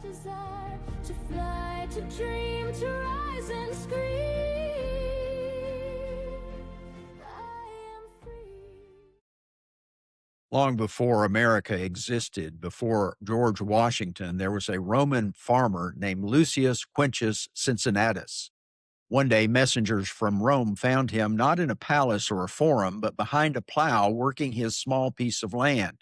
desire to fly, to dream, to rise and scream. I am free. Long before America existed, before George Washington, there was a Roman farmer named Lucius Quinctius Cincinnatus. One day, messengers from Rome found him not in a palace or a forum, but behind a plow working his small piece of land.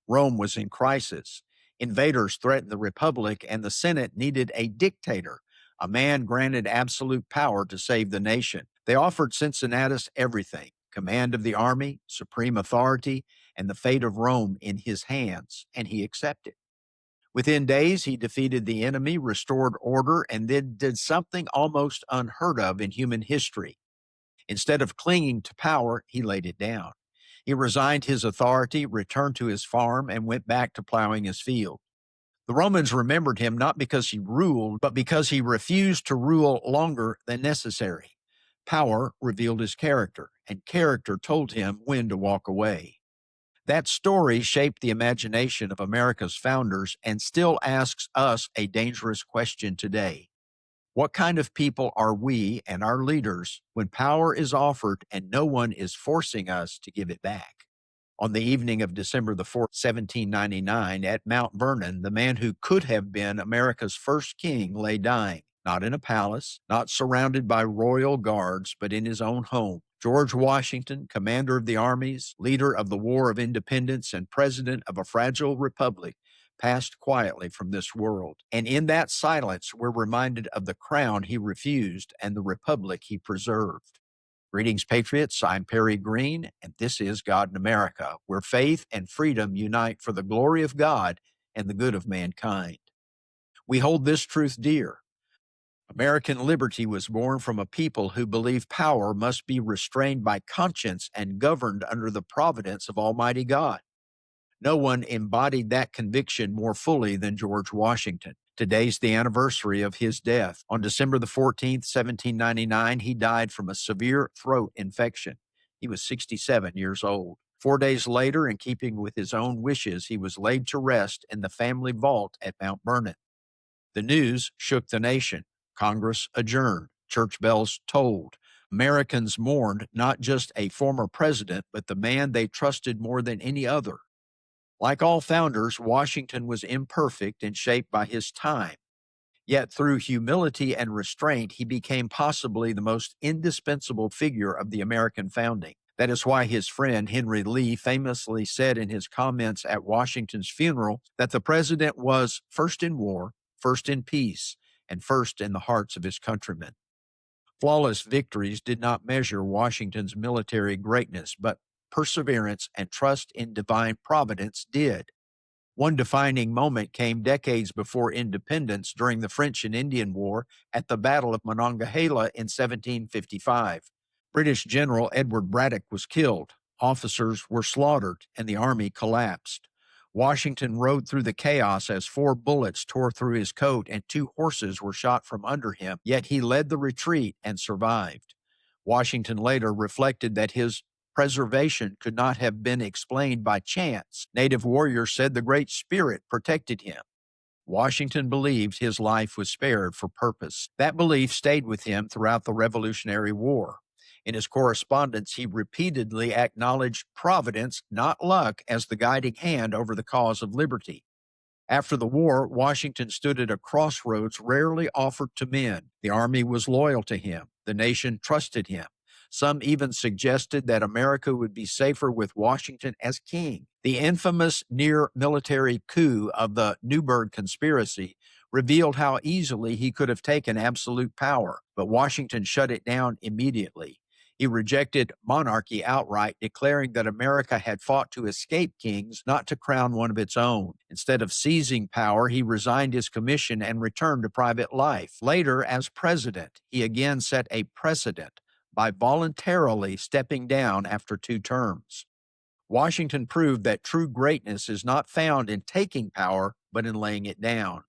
Rome was in crisis. Invaders threatened the Republic, and the Senate needed a dictator, a man granted absolute power to save the nation. They offered Cincinnatus everything: command of the army, supreme authority, and the fate of Rome in his hands, and he accepted. Within days, he defeated the enemy, restored order, and then did something almost unheard of in human history. Instead of clinging to power, he laid it down. He resigned his authority, returned to his farm, and went back to plowing his field. The Romans remembered him not because he ruled, but because he refused to rule longer than necessary. Power revealed his character, and character told him when to walk away. That story shaped the imagination of America's founders and still asks us a dangerous question today. What kind of people are we and our leaders when power is offered and no one is forcing us to give it back? On the evening of December the 4th, 1799, at Mount Vernon, the man who could have been America's first king lay dying, not in a palace, not surrounded by royal guards, but in his own home. George Washington, commander of the armies, leader of the War of Independence, and president of a fragile republic, passed quietly from this world. And in that silence, we're reminded of the crown he refused and the republic he preserved. Greetings, patriots. I'm Perry Green, and this is God in America, where faith and freedom unite for the glory of God and the good of mankind. We hold this truth dear. American liberty was born from a people who believe power must be restrained by conscience and governed under the providence of Almighty God. No one embodied that conviction more fully than George Washington. Today's the anniversary of his death. On December the 14th, 1799, he died from a severe throat infection. He was 67 years old. 4 days later, in keeping with his own wishes, he was laid to rest in the family vault at Mount Vernon. The news shook the nation. Congress adjourned. Church bells tolled. Americans mourned not just a former president, but the man they trusted more than any other. Like all founders, Washington was imperfect and shaped by his time. Yet through humility and restraint, he became possibly the most indispensable figure of the American founding. That is why his friend Henry Lee famously said in his comments at Washington's funeral that the president was first in war, first in peace, and first in the hearts of his countrymen. Flawless victories did not measure Washington's military greatness, but perseverance and trust in divine providence did. One defining moment came decades before independence during the French and Indian War at the Battle of Monongahela in 1755. British General Edward Braddock was killed, officers were slaughtered, and the army collapsed. Washington rode through the chaos as 4 bullets tore through his coat and 2 horses were shot from under him, yet he led the retreat and survived. Washington later reflected that his preservation could not have been explained by chance. Native warriors said the Great Spirit protected him. Washington believed his life was spared for purpose. That belief stayed with him throughout the Revolutionary War. In his correspondence, he repeatedly acknowledged providence, not luck, as the guiding hand over the cause of liberty. After the war, Washington stood at a crossroads rarely offered to men. The army was loyal to him. The nation trusted him. Some even suggested that America would be safer with Washington as king. The infamous near military coup of the Newburgh Conspiracy revealed how easily he could have taken absolute power, but Washington shut it down immediately. He rejected monarchy outright, declaring that America had fought to escape kings, not to crown one of its own. Instead of seizing power, he resigned his commission and returned to private life. Later, as president, he again set a precedent by voluntarily stepping down after 2 terms. Washington proved that true greatness is not found in taking power, but in laying it down.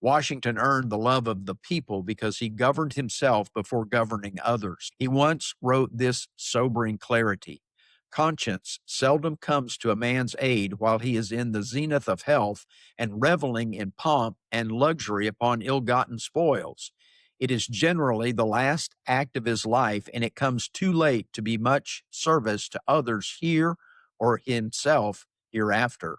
Washington earned the love of the people because he governed himself before governing others. He once wrote this sobering clarity: Conscience seldom comes to a man's aid while he is in the zenith of health and reveling in pomp and luxury upon ill-gotten spoils. It is generally the last act of his life, and it comes too late to be much service to others here or himself hereafter.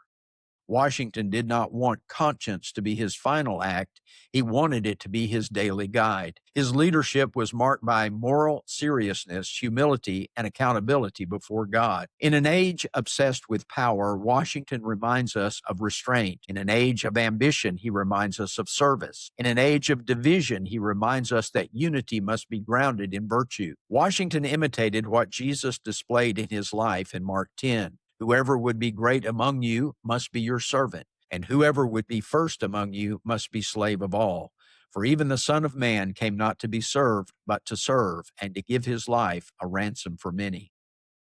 Washington did not want conscience to be his final act. He wanted it to be his daily guide. His leadership was marked by moral seriousness, humility, and accountability before God. In an age obsessed with power, Washington reminds us of restraint. In an age of ambition, he reminds us of service. In an age of division, he reminds us that unity must be grounded in virtue. Washington imitated what Jesus displayed in his life in Mark 10. Whoever would be great among you must be your servant, and whoever would be first among you must be slave of all. For even the Son of Man came not to be served, but to serve, and to give his life a ransom for many.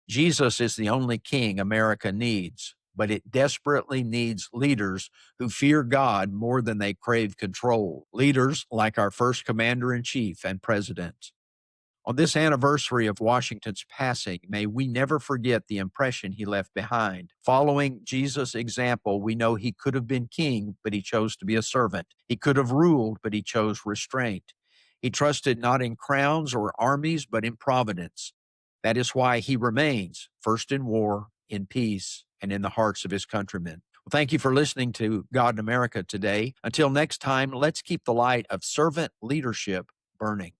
Jesus is the only king America needs, but it desperately needs leaders who fear God more than they crave control. Leaders like our first commander-in-chief and president. On this anniversary of Washington's passing, may we never forget the impression he left behind. Following Jesus' example, we know he could have been king, but he chose to be a servant. He could have ruled, but he chose restraint. He trusted not in crowns or armies, but in providence. That is why he remains, first in war, in peace, and in the hearts of his countrymen. Well, thank you for listening to God in America today. Until next time, let's keep the light of servant leadership burning.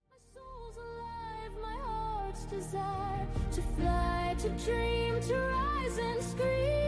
My soul's alive, my heart's desire to fly, to dream, to rise and scream.